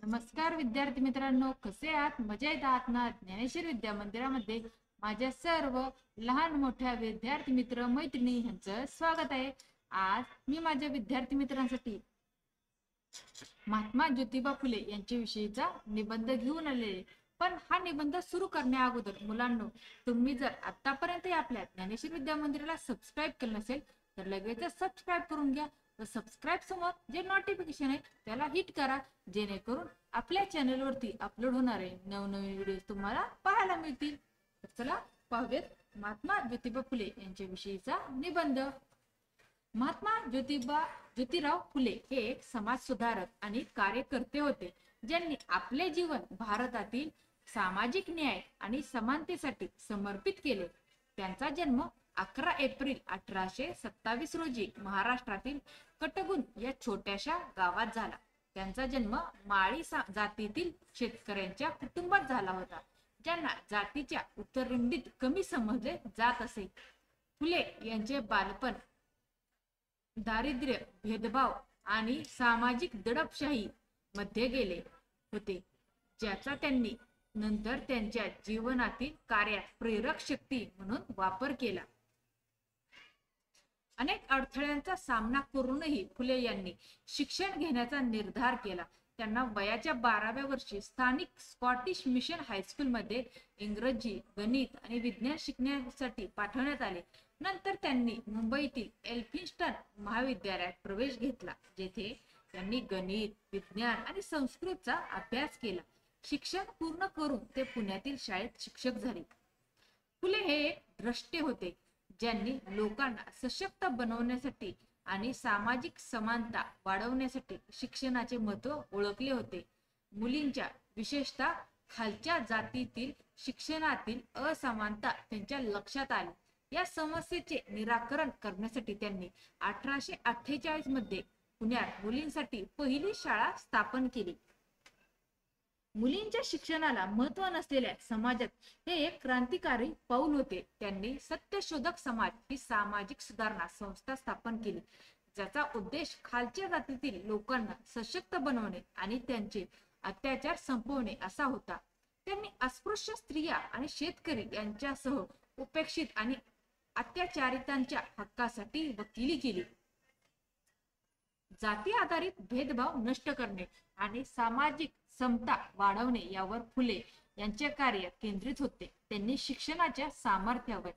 नमस्कार विद्यार्थी मित्रांनो, कसे आहात? मजेत आहात ना? ज्ञानेश्वर विद्या मंदिरामध्ये माझ्या सर्व लहान मोठ्या विद्यार्थी मित्र मैत्रिणी यांचं स्वागत आहे। आज मी माझ्या विद्यार्थी मित्रांसाठी महात्मा ज्योतिबा फुले यांच्याविषयीचा निबंध घेऊन आलेले। पण हा निबंध सुरू करण्या अगोदर मुलांनो, तुम्ही जर आतापर्यंत आपल्या ज्ञानेश्वर विद्या मंदिराला सबस्क्राईब केलं नसेल तर लगेच सबस्क्राईब करून घ्या व सबस्क्राईब समोर जे नोटिफिकेशन आहे त्याला हिट करा, जेणेकरून आपल्या चॅनल वरती अपलोड होणारे नवनवीन व्हिडिओ तुम्हाला पाहायला मिळतील। तर चला पाहूयात महात्मा ज्योतिबा फुले यांच्याविषयीचा निबंध। महात्मा ज्योतिराव फुले हे एक समाज सुधारक आणि कार्यकर्ते होते, ज्यांनी आपले जीवन भारतातील सामाजिक न्याय आणि समानतेसाठी समर्पित केले। त्यांचा जन्म 11 एप्रिल 1827 रोजी महाराष्ट्रातील कटगुण या छोट्याशा गावात झाला। त्यांचा जन्म माळी जातीतील शेतकऱ्यांच्या कुटुंबात झाला होता, ज्यांना जातीच्या उत्तरंडीत कमी समजले जात असे। फुले यांचे बालपण दारिद्र्य, भेदभाव आणि सामाजिक दडपशाही मध्ये गेले होते, ज्याचा त्यांनी नंतर त्यांच्या जीवनातील कार्यात प्रेरक शक्ती म्हणून वापर केला। अनेक अडथळ्यांचा सामना करूनही फुले यांनी शिक्षण घेण्याचा निर्धार केला। त्यांना वयाच्या 12व्या वर्षी स्थानिक स्कॉटिश मिशन हायस्कूल मध्ये इंग्रजी, गणित आणि विज्ञान शिकण्यासाठी पाठवण्यात आले। नंतर त्यांनी मुंबईतील एल्फिन्स्टन महाविद्यालयात प्रवेश घेतला, जेथे त्यांनी गणित, विज्ञान आणि संस्कृतचा अभ्यास केला। शिक्षण पूर्ण करून ते पुण्यातील शाळेत शिक्षक झाले। फुले हे एक द्रष्टे होते, ज्यांनी लोकांना सशक्त बनवण्यासाठी आणि सामाजिक समानता वाढवण्यासाठी शिक्षणाचे महत्त्व ओळखले होते। मुलींच्या, विशेषतः खालच्या जातीतील शिक्षणातील असमानता त्यांच्या लक्षात आली। या समस्येचे निराकरण करण्यासाठी त्यांनी 1848 मध्ये पुण्यात मुलींसाठी पहिली शाळा स्थापन केली। मुलींच्या शिक्षणाला महत्त्व नसलेल्या समाजात हे एक क्रांतिकारी पाऊल होते। त्यांनी सत्यशोधक समाज ही सामाजिक सुधारणा संस्था स्थापन केली, ज्याचा उद्देश खालच्या जातीतील लोकांना सशक्त बनवणे आणि त्यांचे अत्याचार संपवणे असा होता। त्यांनी अस्पृश्य स्त्रिया आणि शेतकरी यांच्यासह उपेक्षित आणि अत्याचारितांच्या हक्कासाठी वकिली केली। जाती आधारित भेदभाव नष्ट करणे आणि सामाजिक समता वाढवणे यावर फुले यांचे कार्य केंद्रित होते। त्यांनी शिक्षणाच्या सामर्थ्यावर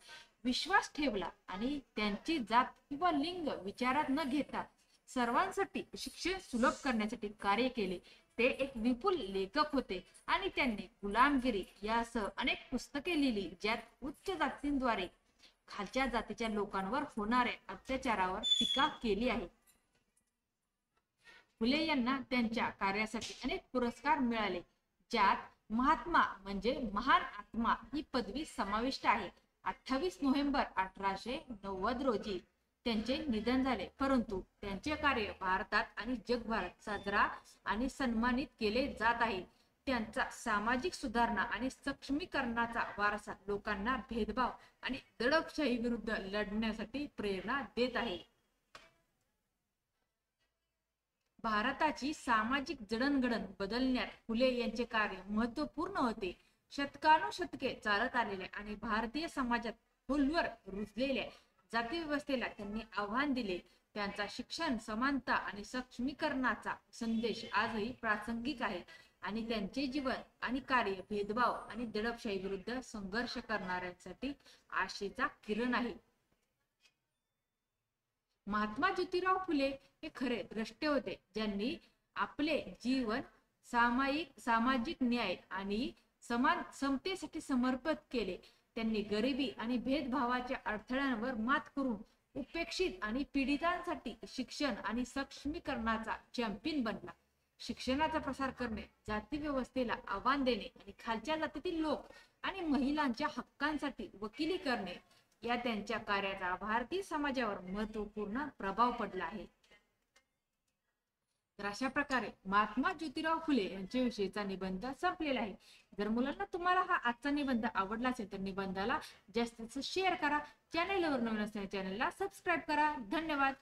विश्वास ठेवला आणि त्यांची जात किंवा लिंग विचारात न घेता सर्वांसाठी शिक्षण सुलभ करण्यासाठी कार्य केले। ते एक विपुल लेखक होते आणि त्यांनी गुलामगिरी यासह अनेक पुस्तके लिहिली, ज्यात उच्च जातींद्वारे खालच्या जातीच्या लोकांवर होणाऱ्या अत्याचारावर टीका केली आहे। फुले यांना त्यांच्या कार्यासाठी अनेक पुरस्कार मिळाले, ज्यात महात्मा म्हणजे महान आत्मा ही पदवी समाविष्ट आहे। 28 नोव्हेंबर 1890 रोजी त्यांचे निधन झाले, परंतु त्यांचे कार्य भारतात आणि जगभरात साजरा आणि सन्मानित केले जात आहे। त्यांचा सामाजिक सुधारणा आणि सक्षमीकरणाचा वारसा लोकांना भेदभाव आणि दडपशाही विरुद्ध लढण्यासाठी प्रेरणा देत आहे। भारताची सामाजिक जडणघडण बदलण्यात फुले यांचे कार्य महत्त्वपूर्ण होते। शतकानुशतके चालत आलेल्या आणि भारतीय समाजात खोलवर रुजलेल्या जाती व्यवस्थेला त्यांनी आव्हान दिले। त्यांचा शिक्षण, समानता आणि सक्षमीकरणाचा संदेश आजही प्रासंगिक आहे आणि त्यांचे जीवन आणि कार्य भेदभाव आणि दडपशाही विरुद्ध संघर्ष करणाऱ्यांसाठी आशेचा किरण आहे। महात्मा ज्योतिराव फुले हे खरे द्रष्टे होते, ज्यांनी आपले जीवन सामाजिक न्याय आणि समतेसाठी समर्पित केले। त्यांनी गरिबी आणि भेदभावाच्या अडथळ्यांवर मात करून उपेक्षित आणि पीडितांसाठी शिक्षण आणि सक्षमीकरणाचा चॅम्पियन बनला। शिक्षणाचा प्रसार करणे, जाती व्यवस्थेला आव्हान देणे आणि खालच्या जातीतील लोक आणि महिलांच्या हक्कांसाठी वकिली करणे या त्यांच्या कार्याचा भारतीय समाजावर महत्त्वपूर्ण प्रभाव पडला आहे। तर अशा प्रकारे महात्मा ज्योतिराव फुले यांच्याविषयीचा निबंध संपलेला आहे। जर मुलांना तुम्हाला हा आजचा निबंध आवडला असेल तर निबंधाला जास्तीत जास्त शेअर करा, चॅनलवर नवीन असल्यास चॅनलला सबस्क्राईब करा। धन्यवाद।